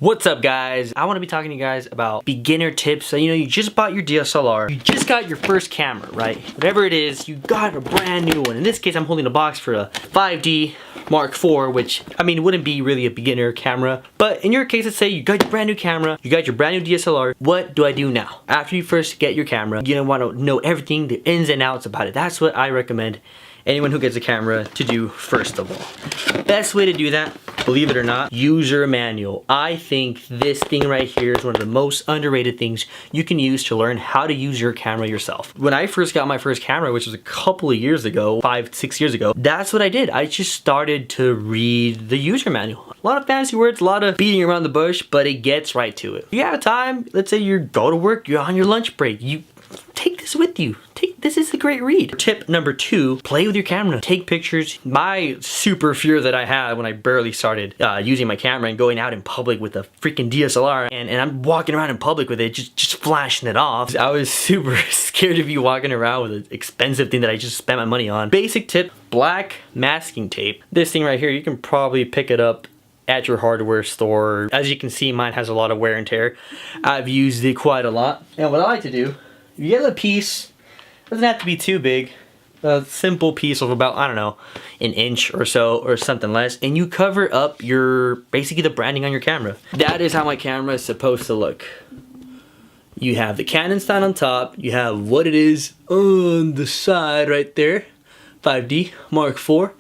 What's up guys? I want to be talking to you guys about beginner tips. So you just bought your DSLR, you just got your first camera, right? Whatever it is, you got a brand new one. In this case, I'm holding a box for a 5D Mark IV, which, I mean, wouldn't be really a beginner camera. But in your case, let's say you got your brand new camera, you got your brand new DSLR. What do I do now? After you first get your camera, you're gonna want to know everything, the ins and outs about it. That's what I recommend anyone who gets a camera to do first of all. Best way to do that, believe it or not, user manual. I think this thing right here is one of the most underrated things you can use to learn how to use your camera yourself. When I first got my first camera, which was a couple of years ago, 5-6 years ago, that's what I did. I just started to read the user manual. A lot of fancy words, a lot of beating around the bush, but it gets right to it. If you have time, let's say you go to work, you're on your lunch break, you take this with you. This is a great read. Tip number 2, play with your camera. Take pictures. My super fear that I had when I barely started using my camera and going out in public with a freaking DSLR and I'm walking around in public with it, just flashing it off. I was super scared to be walking around with an expensive thing that I just spent my money on. Basic tip, black masking tape. This thing right here, you can probably pick it up at your hardware store. As you can see, mine has a lot of wear and tear. I've used it quite a lot. And what I like to do, you get a piece, doesn't have to be too big, a simple piece of about, I don't know, an inch or so or something less, and you cover up basically the branding on your camera. That is how my camera is supposed to look. You have the Cannon sign on top, you have what it is on the side right there, 5D Mark IV.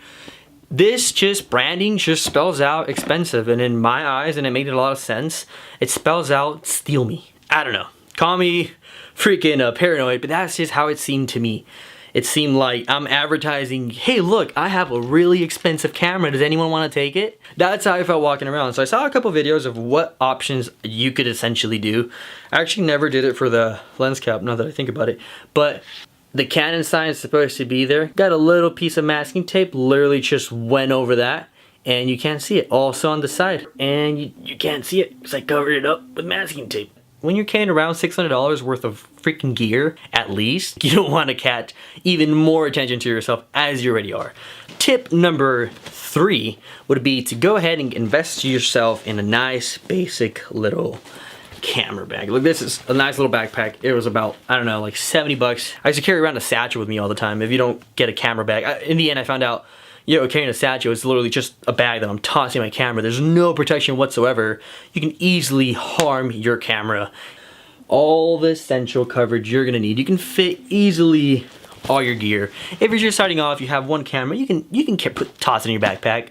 This branding just spells out expensive, and in my eyes, and it made a lot of sense, it spells out steal me. I don't know. Call me freaking paranoid, but that's just how it seemed to me. It seemed like I'm advertising, hey look, I have a really expensive camera, does anyone want to take it? That's how I felt walking around. So I saw a couple videos of what options you could essentially do. I actually never did it for the lens cap, now that I think about it, but the Canon sign is supposed to be there. Got a little piece of masking tape, literally just went over that, and you can't see it. Also on the side, and you can't see it because I covered it up with masking tape. When you're carrying around $600 worth of freaking gear, at least, you don't want to catch even more attention to yourself as you already are. Tip number 3 would be to go ahead and invest yourself in a nice, basic little camera bag. Look, this is a nice little backpack. It was about, I don't know, like 70 bucks. I used to carry around a satchel with me all the time. If you don't get a camera bag, in the end I found out, carrying a satchel is literally just a bag that I'm tossing my camera. There's no protection whatsoever. You can easily harm your camera. All the essential coverage you're gonna need. You can fit easily all your gear. If you're just starting off, you have one camera, you can toss it in your backpack.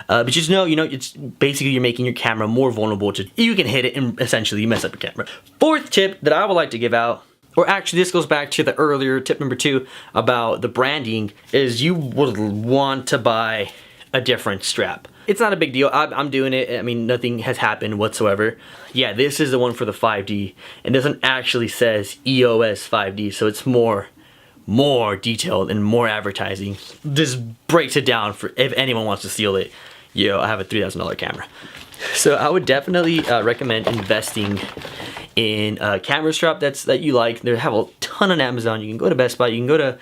But just know, it's basically you're making your camera more vulnerable to, you can hit it and essentially mess up your camera. 4th tip that I would like to give out, or actually this goes back to the earlier tip number 2 about the branding, is you would want to buy a different strap. It's not a big deal. I'm doing it. I mean, nothing has happened whatsoever. Yeah, this is the one for the 5D. It doesn't actually says EOS 5D, so it's more detailed and more advertising. This breaks it down for if anyone wants to steal it. I have a $3,000 camera. So I would definitely recommend investing in a camera strap that you like. They have a ton on Amazon. You can go to Best Buy, you can go to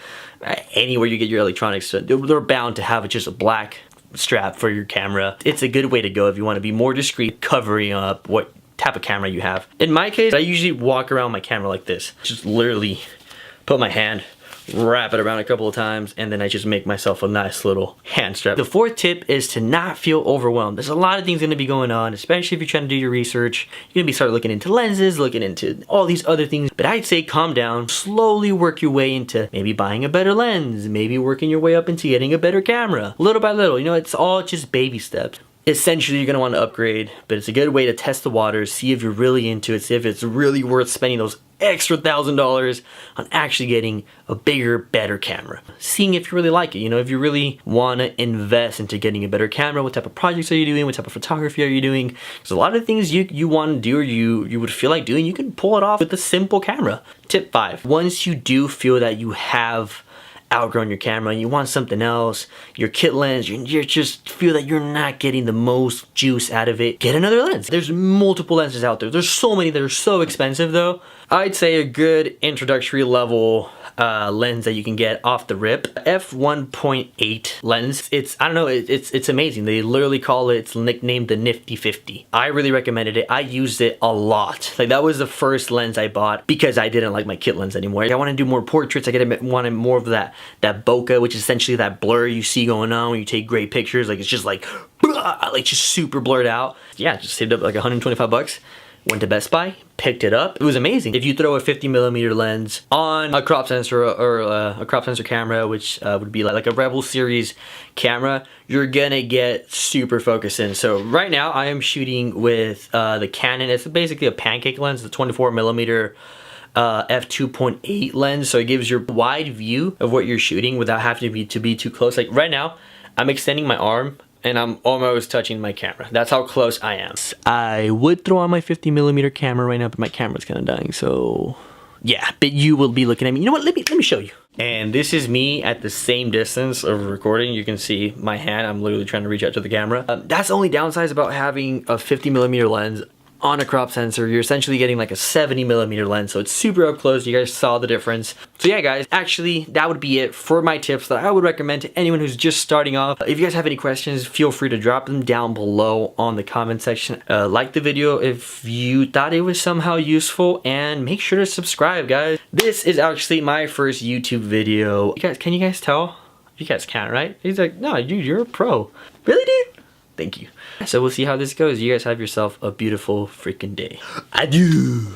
anywhere you get your electronics. They're bound to have just a black strap for your camera. It's a good way to go if you want to be more discreet, covering up what type of camera you have. In my case, I usually walk around my camera like this. Just literally put my hand, wrap it around a couple of times, and then I just make myself a nice little hand strap. The 4th tip is to not feel overwhelmed. There's a lot of things going to be going on, especially if you're trying to do your research. You're going to start looking into lenses, looking into all these other things. But I'd say calm down, slowly work your way into maybe buying a better lens, maybe working your way up into getting a better camera. Little by little, it's all just baby steps. Essentially, you're going to want to upgrade, but it's a good way to test the waters, see if you're really into it, see if it's really worth spending those extra $1,000 on actually getting a bigger, better camera. Seeing if you really like it, if you really want to invest into getting a better camera, what type of projects are you doing, what type of photography are you doing? Because a lot of things you want to do or you would feel like doing, you can pull it off with a simple camera. Tip 5, once you do feel that you have outgrown your camera and you want something else, your kit lens, you just feel that you're not getting the most juice out of it, get another lens. There's multiple lenses out there. There's so many that are so expensive though. I'd say a good introductory level lens that you can get off the rip, f1.8 lens. I don't know, it's amazing. They literally call it, it's nicknamed the Nifty 50. I really recommended it. I used it a lot. Like that was the first lens I bought because I didn't like my kit lens anymore. I want to do more portraits. I wanted more of that bokeh, which is essentially that blur you see going on when you take great pictures. Like it's just like just super blurred out. Yeah, just saved up like 125 bucks. Went to Best Buy, picked it up. It was amazing. If you throw a 50mm lens on a crop sensor or a crop sensor camera, which would be like a Rebel series camera, you're gonna get super focus in. So right now I am shooting with the Cannon. It's basically a pancake lens, the 24mm f2.8 lens. So it gives you a wide view of what you're shooting without having to be too close. Like right now, I'm extending my arm and I'm almost touching my camera. That's how close I am. I would throw on my 50mm camera right now, but my camera's kind of dying, so yeah, but you will be looking at me. You know what, let me show you. And this is me at the same distance of recording. You can see my hand, I'm literally trying to reach out to the camera. That's the only downside about having a 50mm lens on a crop sensor. You're essentially getting like a 70mm lens, so it's super up close. You guys saw the difference. So yeah guys, actually that would be it for my tips that I would recommend to anyone who's just starting off. If you guys have any questions, feel free to drop them down below on the comment section. Like the video if you thought it was somehow useful, and make sure to subscribe guys. This is actually my first YouTube video. Can you guys tell? You guys can't, right? He's like, no dude, you're a pro. Really dude? Thank you. So we'll see how this goes. You guys have yourself a beautiful freaking day. Adieu.